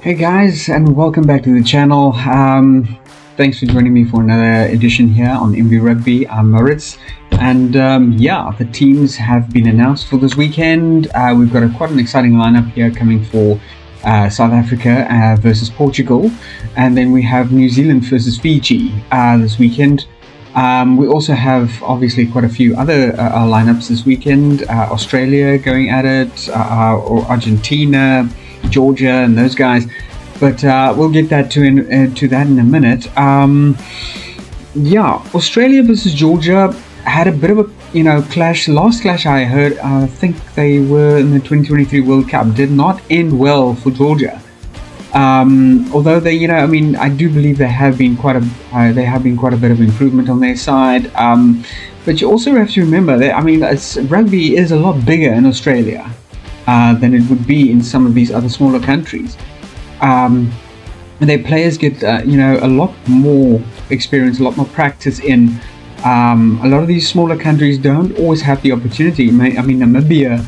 Hey guys, and welcome back to the channel. Thanks for joining me for another edition here on MVRugby. I'm Moritz, and the teams have been announced for this weekend. We've got quite an exciting lineup here coming for South Africa versus Portugal, and then we have New Zealand versus Fiji this weekend. We also have obviously quite a few other lineups this weekend. Australia going at it, or Argentina, Georgia, and those guys, but we'll get that to that in a minute. Australia versus Georgia had a bit of a clash. Last clash I heard, I think they were in the 2023 World Cup, did not end well for Georgia. Although they, I do believe they have been quite a bit of improvement on their side. But you also have to remember that rugby is a lot bigger in Australia than it would be in some of these other smaller countries. Their players get a lot more experience, a lot more practice in. A lot of these smaller countries don't always have the opportunity. Namibia,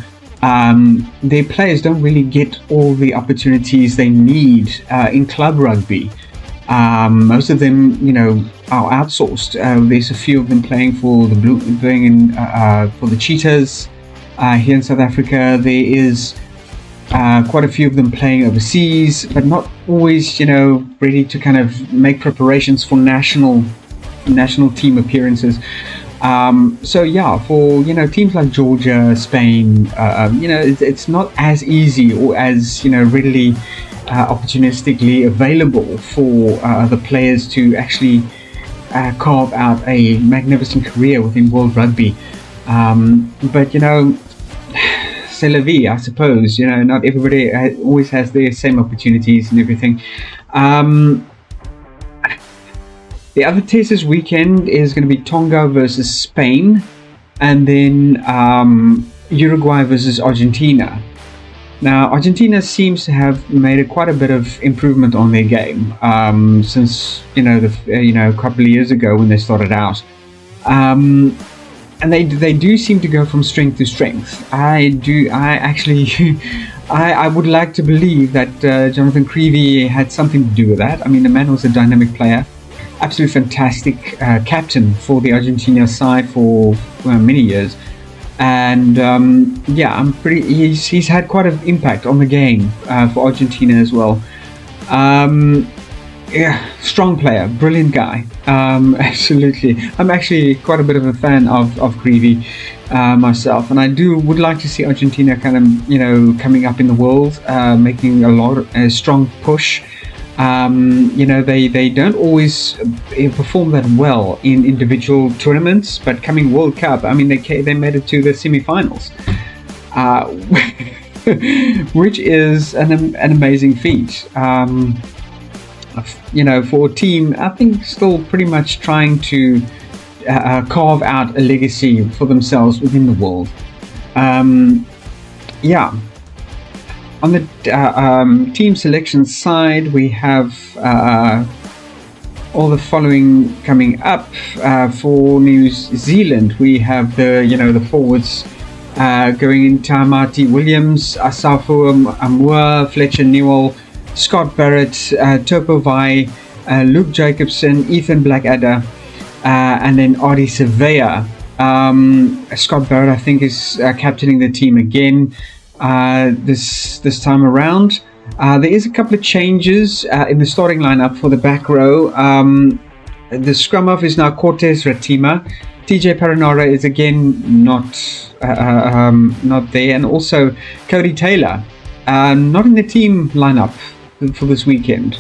their players don't really get all the opportunities they need in club rugby. Most of them, are outsourced. There's a few of them playing for the for the Cheetahs. Here in South Africa, there is quite a few of them playing overseas, but not always, ready to kind of make preparations for national team appearances. For teams like Georgia, Spain, it's not as easy or as readily opportunistically available for the players to actually carve out a magnificent career within world rugby. But c'est la vie, I suppose. Not everybody always has the same opportunities and everything. The other test this weekend is going to be Tonga versus Spain, and then Uruguay versus Argentina. Now, Argentina seems to have made quite a bit of improvement on their game since a couple of years ago when they started out. And they do seem to go from strength to strength. I would like to believe that Jonathan Creevy had something to do with that. The man was a dynamic player, absolutely fantastic captain for the Argentina side for many years. And he's had quite an impact on the game for Argentina as well. Strong player, brilliant guy. Absolutely. I'm actually quite a bit of a fan of Creevy myself, and I would like to see Argentina kind of coming up in the world, making a strong push. They don't always perform that well in individual tournaments, but coming World Cup, they made it to the semi-finals, which is an amazing feat. For a team, I think still pretty much trying to carve out a legacy for themselves within the world. On the team selection side, we have all the following coming up. For New Zealand, we have the forwards going in: Tamati Williams, Asafo Amua, Fletcher Newell, Scott Barrett, Topo Vai, Luke Jacobson, Ethan Blackadder, and then Ardie Savea. Scott Barrett, I think, is captaining the team again this time around. There is a couple of changes in the starting lineup for the back row. The scrum half is now Cortez Ratima. TJ Paranara is again not there, and also Cody Taylor not in the team lineup for this weekend.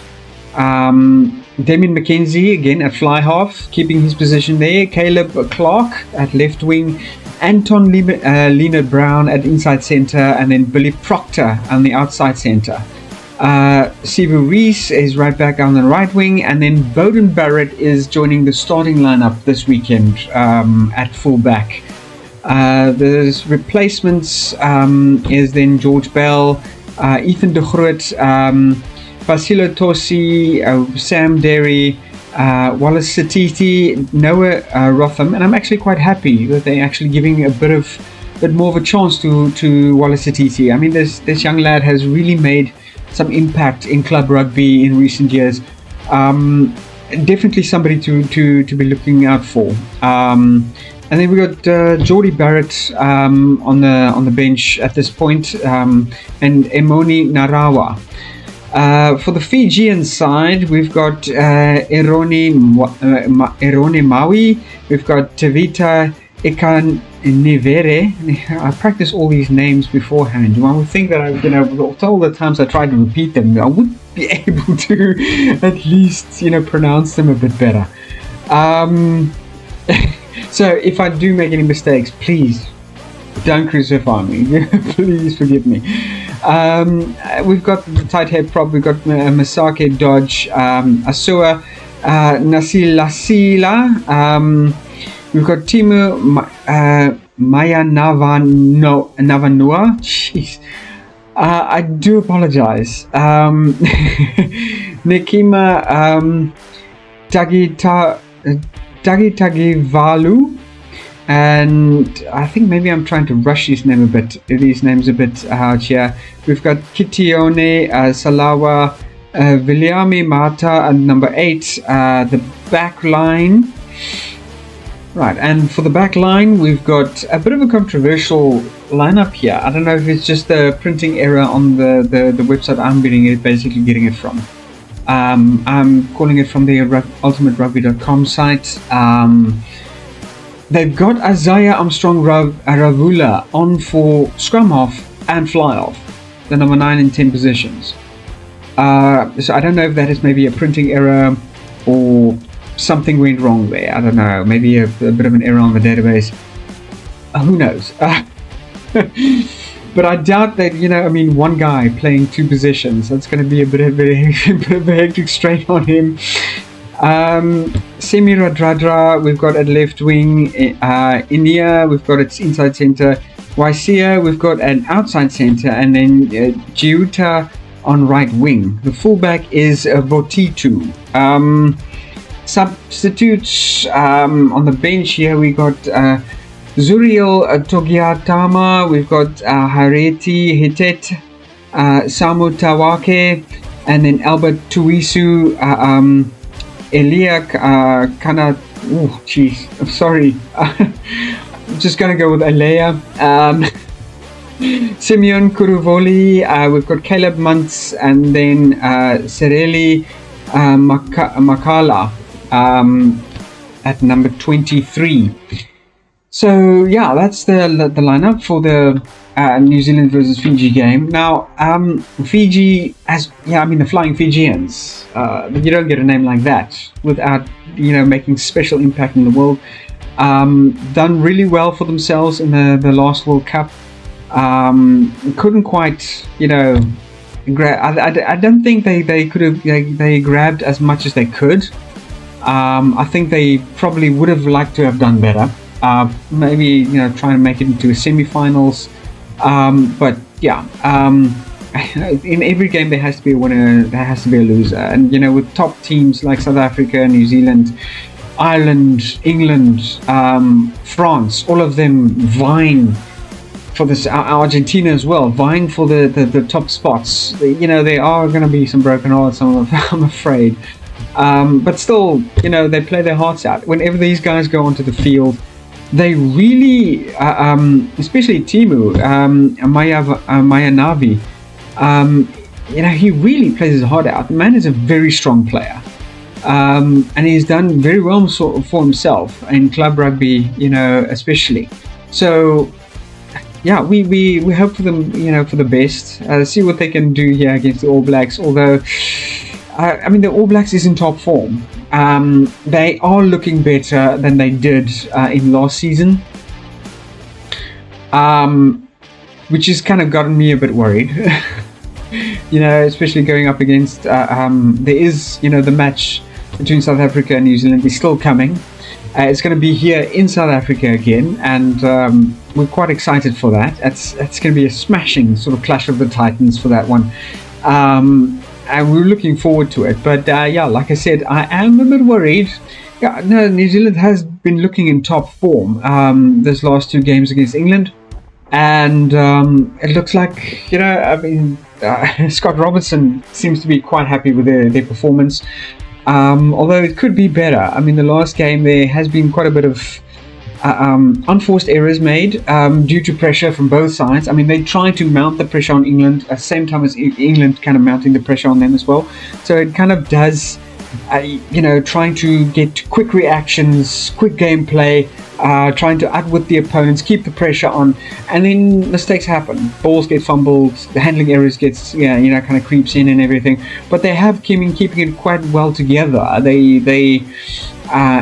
Damien McKenzie again at fly half, keeping his position there. Caleb Clark at left wing, Anton Leonard Brown at inside centre, and then Billy Proctor on the outside centre. Sivu Reese is right back on the right wing, and then Bowden Barrett is joining the starting lineup this weekend at fullback. The replacements is then George Bell, Ethan de Groot, Basilo Tosi, Sam Derry, Wallace Satiti, Noah Rotham, and I'm actually quite happy that they're actually giving a bit more of a chance to Wallace Satiti. This young lad has really made some impact in club rugby in recent years. Definitely somebody to be looking out for. And then we got Geordie Barrett on the bench at this point, and Emoni Narawa. For the Fijian side, we've got Erone Maui, we've got Tevita Ikanivere. I practice all these names beforehand. I would think that all the times I try to repeat them, I would be able to at least pronounce them a bit better. So if I do make any mistakes, please don't crucify me. Please forgive me. We've got the tight head prop. We've got Masake Dodge, Asua Nasilasila. We've got Timu Maya Navanua. Jeez. I do apologize. Nekima Tagivalu, and I think maybe I'm trying to rush these names a bit out here. We've got Kitione Salawa, Viliami Mata, and number 8, the back line. Right, and for the back line, we've got a bit of a controversial lineup here. I don't know if it's just a printing error on the website I'm getting it from. I'm calling it from the ultimaterugby.com site. They've got Isaiah Armstrong Ravula on for scrum half and fly off, the number 9 and 10 positions. So I don't know if that is maybe a printing error or something went wrong there. I don't know. Maybe a bit of an error on the database. Who knows? But I doubt that, one guy playing 2 positions, that's going to be a bit of a hectic strain on him. Semi Radradra, we've got at left wing. Inia, we've got its inside centre. Waisia, we've got an outside centre. And then Giuta on right wing. The fullback is Votitu. Substitutes on the bench here, we got Zuriel Togiatama, we've got Hareti Hitet, Samu Tawake, and then Albert Tuisu, Elia Kana. Oh, jeez, I'm sorry. I'm just gonna go with Alea. Simeon Kuruvoli, we've got Caleb Muntz, and then Sereli Makala at number 23. So yeah, that's the lineup for the New Zealand versus Fiji game. Now, Fiji, the Flying Fijians. You don't get a name like that without making special impact in the world. Done really well for themselves in the last World Cup. Couldn't quite, I don't think they could have they grabbed as much as they could. I think they probably would have liked to have done better. Maybe trying to make it into a semi-finals. But yeah, in every game there has to be a winner, there has to be a loser. And with top teams like South Africa, New Zealand, Ireland, England, France, all of them vying for this, Argentina as well, vying for the top spots. There are going to be some broken hearts, I'm afraid. But still, they play their hearts out. Whenever these guys go onto the field, they really, especially Timu, Mayanavi, he really plays his heart out. The man is a very strong player. And he's done very well for himself in club rugby, especially. So, yeah, we hope for them, for the best. See what they can do here against the All Blacks. Although, the All Blacks is in top form. They are looking better than they did in last season, which has kind of gotten me a bit worried. Especially going up against there is the match between South Africa and New Zealand is still coming. It's going to be here in South Africa again, and we're quite excited for that. It's going to be a smashing sort of clash of the titans for that one. And we're looking forward to it. But like I said, I am a bit worried. Yeah, no, New Zealand has been looking in top form this last 2 games against England. And it looks like, Scott Robertson seems to be quite happy with their performance, although it could be better. I mean, the last game there has been quite a bit of unforced errors made due to pressure from both sides. I mean, they try to mount the pressure on England at the same time as England kind of mounting the pressure on them as well. So it kind of does, trying to get quick reactions, quick gameplay, trying to outwit the opponents, keep the pressure on, and then mistakes happen. Balls get fumbled, the handling errors gets, kind of creeps in and everything. But they have keeping it quite well together.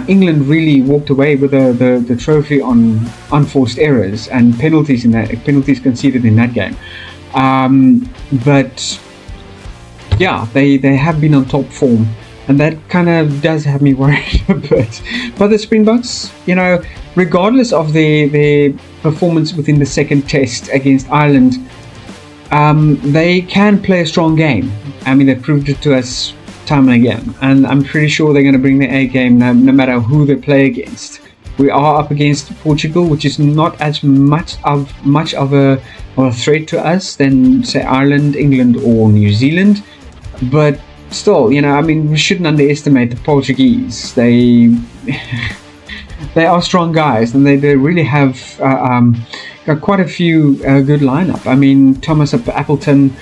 England really walked away with the trophy on unforced errors and penalties conceded in that game. But yeah, they have been on top form, and that kind of does have me worried a bit. But the Springboks, regardless of their performance within the second test against Ireland, they can play a strong game. I mean, they proved it to us time and again, and I'm pretty sure they're going to bring their A game no matter who they play against. We are up against Portugal, which is not as much of a threat to us than, say, Ireland, England, or New Zealand. But still, we shouldn't underestimate the Portuguese. They are strong guys, and they really have got quite a few good lineup. I mean, Thomas Appleton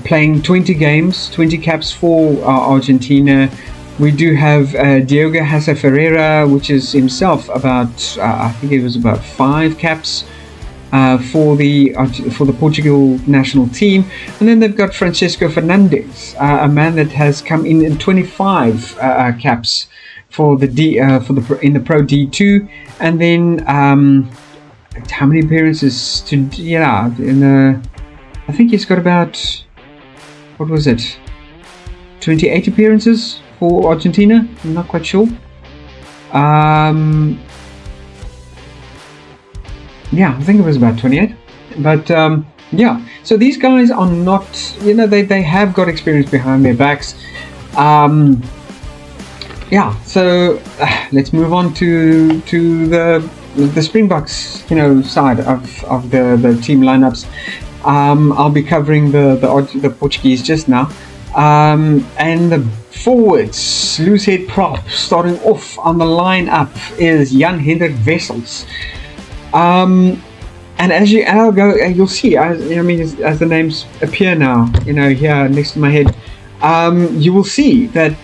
playing 20 games, 20 caps for Argentina. We do have Diogo Hassa Ferreira, which is himself about, I think it was about 5 caps for the Portugal national team. And then they've got Francisco Fernandes, a man that has come in 25 caps for in the Pro D2, and then how many appearances I think he's got about, 28 appearances for Argentina. I'm not quite sure. I think it was about 28. But so these guys are not, they have got experience behind their backs. So let's move on to the Springboks, side of the team lineups. I'll be covering the Portuguese just now, and the forwards, loose head prop, starting off on the lineup is Jan-Hendrik Wessels. And you'll see, as the names appear now, here next to my head, you will see that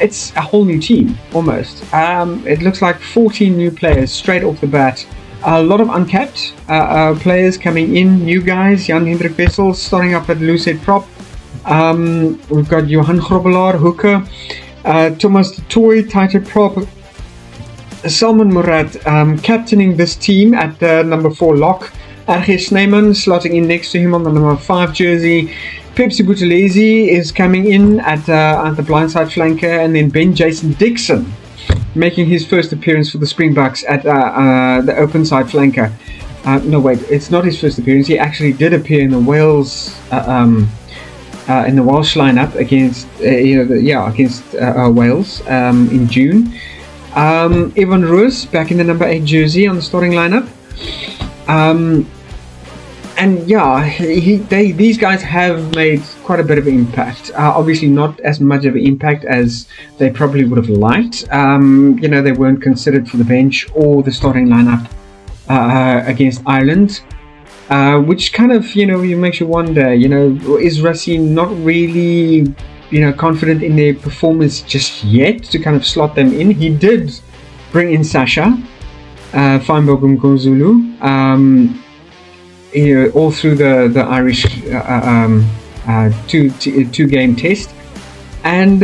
it's a whole new team almost. It looks like 14 new players straight off the bat. A lot of uncapped players coming in, new guys. Jan-Hendrik Wessels starting up at loose head prop. We've got Johan Grobbelaar, hooker. Thomas de Toy, tighter prop. Salman Murad captaining this team at number 4 lock. RG Snyman slotting in next to him on the number 5 jersey. Pepsi Buthelezi is coming in at the blindside flanker, and then Ben Jason Dixon making his first appearance for the Springboks at the open side flanker. No, wait, it's not his first appearance. He actually did appear in the Wales lineup against Wales in June. Ivan Roos back in the number 8 jersey on the starting lineup. These guys have made quite a bit of impact. Obviously not as much of an impact as they probably would have liked. They weren't considered for the bench or the starting lineup against Ireland, which kind of, makes you wonder, is Rassie not really, confident in their performance just yet to kind of slot them in? He did bring in Sasha Feinberg Mngozulu, all through the Irish two game test, and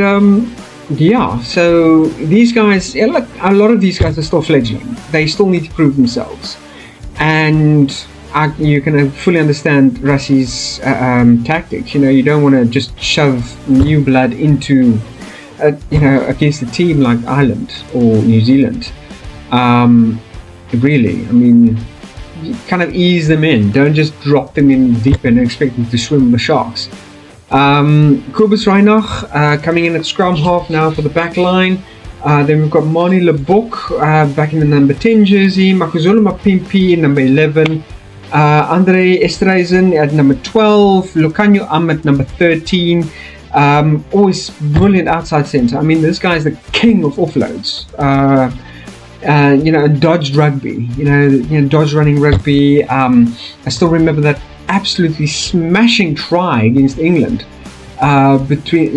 so these guys, a lot of these guys are still fledgling. They still need to prove themselves, and you can fully understand Rassie's tactics. You don't want to just shove new blood into against a team like Ireland or New Zealand. Really, kind of ease them in. Don't just drop them in deep and expect them to swim with the sharks. Kobus Reinach coming in at scrum half now for the back line. Then we've got Mani Lebok back in the number 10 jersey. Makuzolo Mapimpi in number 11. Andre Estreisen at number 12, Lucanio Am at number 13. Always brilliant outside centre. I mean, this guy's the king of offloads. Dodged rugby. Dodge running rugby. I still remember that absolutely smashing try against England. I think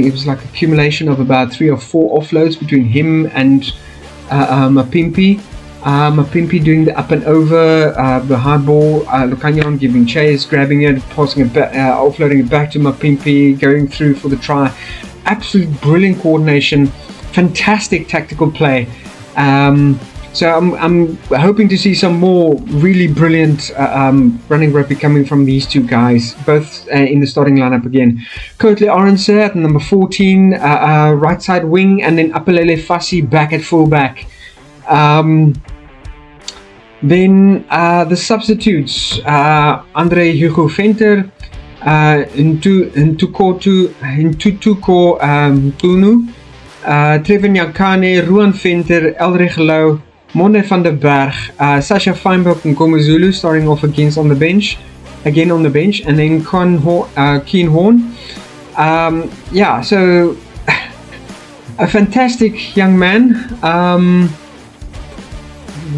it was like accumulation of about 3 or 4 offloads between him and Mapimpi. Mapimpi doing the up and over, the hard ball, Lucanyon giving chase, grabbing it, passing it back, offloading it back to Mapimpi, going through for the try. Absolute brilliant coordination, fantastic tactical play. So I'm hoping to see some more really brilliant running rugby coming from these two guys, both in the starting lineup again. Coatley Orange at number 14, right side wing, and then Apelele Fassi back at fullback. Then the substitutes, Andre Hugo Venter, Ntutuko Tunu, Trevor Nyakane, Ruan Venter, Elrich Lau, Monde van der Berg, Sasha Feinberg and Komazulu starting off again on the bench, and then Keen Horn. So a fantastic young man.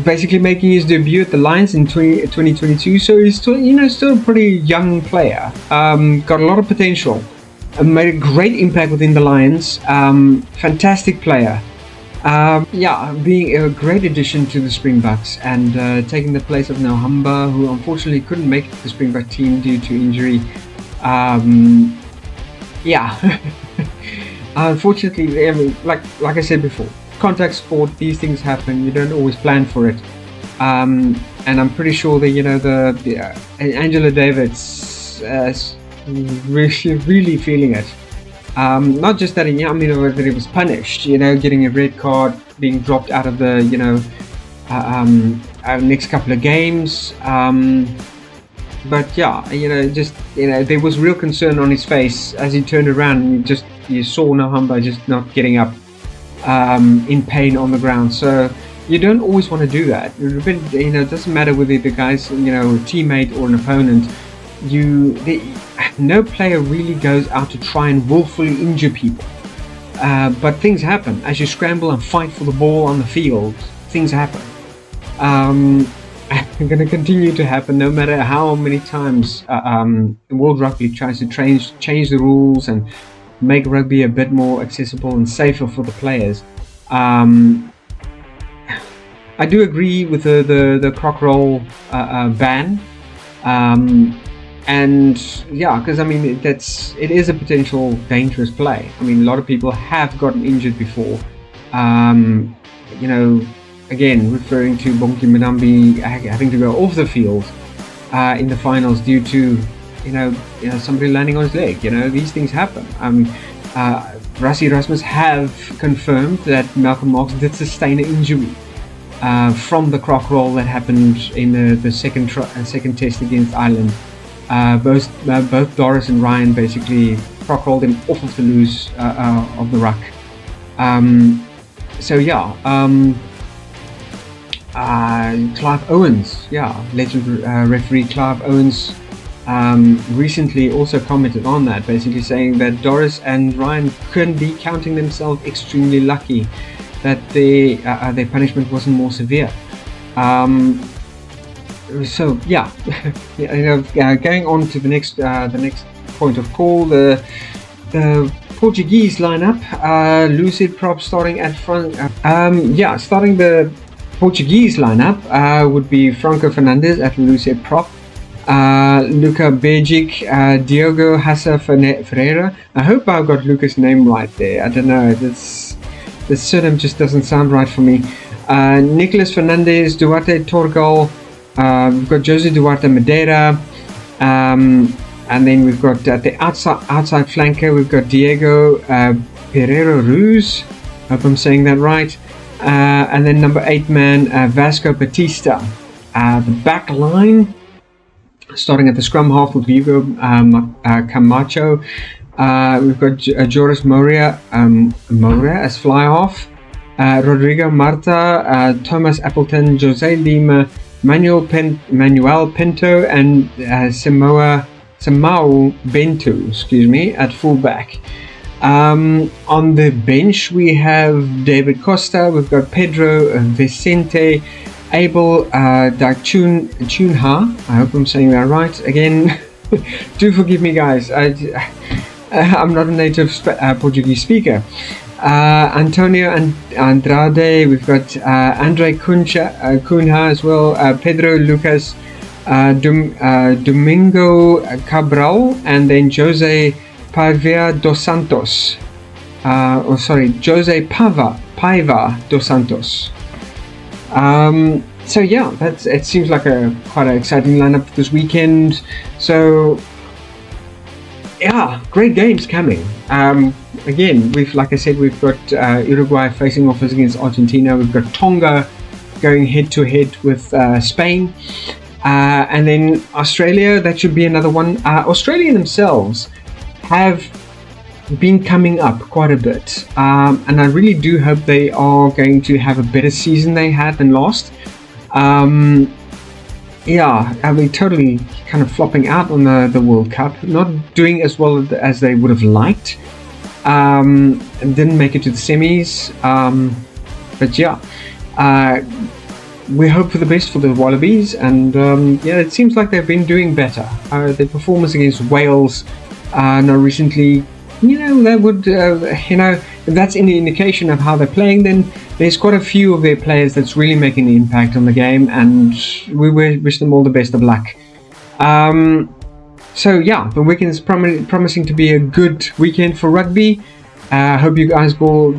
Basically making his debut at the Lions in 2022, so he's still a pretty young player. Got a lot of potential. Made a great impact within the Lions. Fantastic player. Being a great addition to the Springboks and taking the place of Nohamba, who unfortunately couldn't make the Springbok team due to injury. Unfortunately, I mean, like I said before, contact sport, these things happen. You don't always plan for it, and I'm pretty sure that Angela Davids really feeling it. Not just that that he was punished, getting a red card, being dropped out of the next couple of games. But there was real concern on his face as he turned around, and you saw Nohamba just not getting up. In pain on the ground, so you don't always want to do that. It doesn't matter whether the guy's a teammate or an opponent. No player really goes out to try and willfully injure people, but things happen as you scramble and fight for the ball on the field. Things happen. Going to continue to happen no matter how many times World Rugby tries to change the rules and make rugby a bit more accessible and safer for the players. I do agree with the croc roll ban, because it is a potential dangerous play. I mean, a lot of people have gotten injured before. Again, referring to Bonki Madambi having to go off the field in the finals due to somebody landing on his leg. These things happen. Rassie Rasmus have confirmed that Malcolm Marx did sustain an injury from the croc roll that happened in the second test against Ireland. Both Doris and Ryan basically croc rolled him off of the loose of the ruck. Clive Owens, legend referee Clive Owens. Recently also commented on that, basically saying that Doris and Ryan couldn't be counting themselves extremely lucky that their punishment wasn't more severe. Going on to the next point of call, the Portuguese lineup. Lucid prop starting at front. Starting the Portuguese lineup would be Franco Fernandes at Lucid prop. Luca Bejic, Diogo Hassa Ferreira. I hope I got Luca's name right there. I don't know. The surname just doesn't sound right for me. Nicolas Fernandes, Duarte Torgal. We've got Jose Duarte Madeira. And then we've got at the outside flanker, we've got Diego Pereira Ruz. Hope I'm saying that right. And then number 8 man, Vasco Batista. The back line. Starting at the scrum half with Hugo Camacho. We've got Joris Moria as fly half. Rodrigo Marta, Thomas Appleton, Jose Lima, Manuel Pinto and Samao Bento, at fullback. On the bench we have David Costa, we've got Pedro Vicente, Abel Dachunha, I hope I'm saying that right. Again, do forgive me guys, I'm not a native Portuguese speaker. Antonio Andrade, we've got Andre Cunha as well, Pedro Lucas, Domingo Cabral, and then Jose Paiva dos Santos. Jose Paiva dos Santos. So yeah, it seems like quite an exciting lineup this weekend. So yeah, great games coming. Again, like I said, we've got Uruguay facing off against Argentina. We've got Tonga going head to head with Spain, and then Australia. That should be another one. Australia themselves have been coming up quite a bit, and I really do hope they are going to have a better season they had than last. Yeah, I mean, totally kind of flopping out on the World Cup, not doing as well as they would have liked, and didn't make it to the semis. But yeah, we hope for the best for the Wallabies, and yeah, it seems like they've been doing better. Their performance against Wales recently, that would, if that's any indication of how they're playing, then there's quite a few of their players that's really making an impact on the game, and we wish them all the best of luck. So yeah, the weekend is promising to be a good weekend for rugby. I hope you guys will,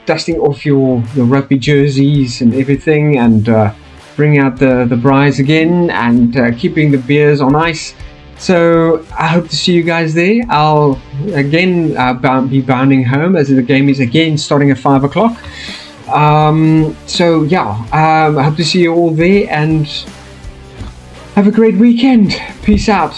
dusting off your rugby jerseys and everything, and bring out the braais again, and keeping the beers on ice. So I hope to see you guys there. I'll again be bounding home as the game is again starting at 5 o'clock. So yeah, I hope to see you all there, and have a great weekend. Peace out.